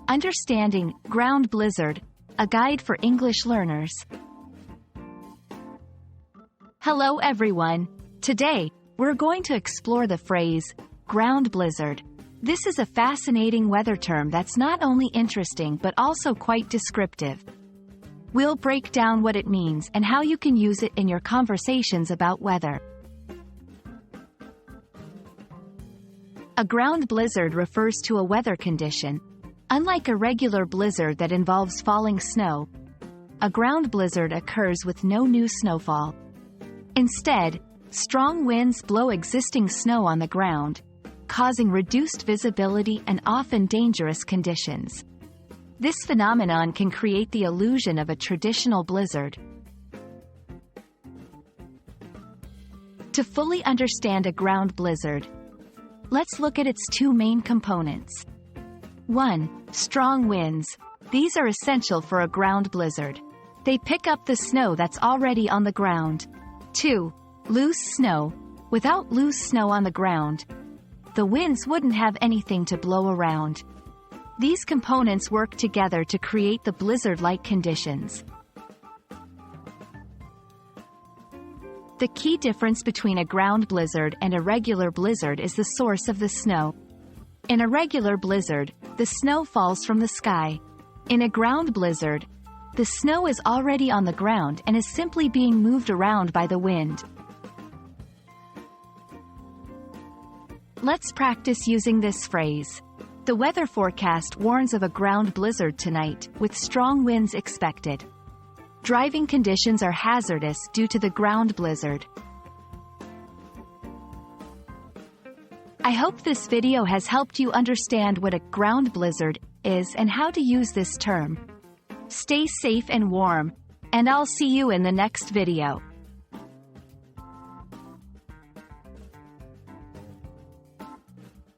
Understanding Ground Blizzard, a guide for English learners. Hello everyone. Today, we're going to explore the phrase, ground blizzard. This is a fascinating weather term that's not only interesting but also quite descriptive. We'll break down what it means and how you can use it in your conversations about weather. A ground blizzard refers to a weather condition. Unlike a regular blizzard that involves falling snow, a ground blizzard occurs with no new snowfall. Instead, strong winds blow existing snow on the ground, causing reduced visibility and often dangerous conditions. This phenomenon can create the illusion of a traditional blizzard. To fully understand a ground blizzard, let's look at its two main components. 1. Strong winds. These are essential for a ground blizzard. They pick up the snow that's already on the ground. 2. Loose snow. Without loose snow on the ground, the winds wouldn't have anything to blow around. These components work together to create the blizzard-like conditions. The key difference between a ground blizzard and a regular blizzard is the source of the snow. In a regular blizzard, the snow falls from the sky. In a ground blizzard, the snow is already on the ground and is simply being moved around by the wind. Let's practice using this phrase. The weather forecast warns of a ground blizzard tonight, with strong winds expected. Driving conditions are hazardous due to the ground blizzard. I hope this video has helped you understand what a ground blizzard is and how to use this term. Stay safe and warm, and I'll see you in the next video.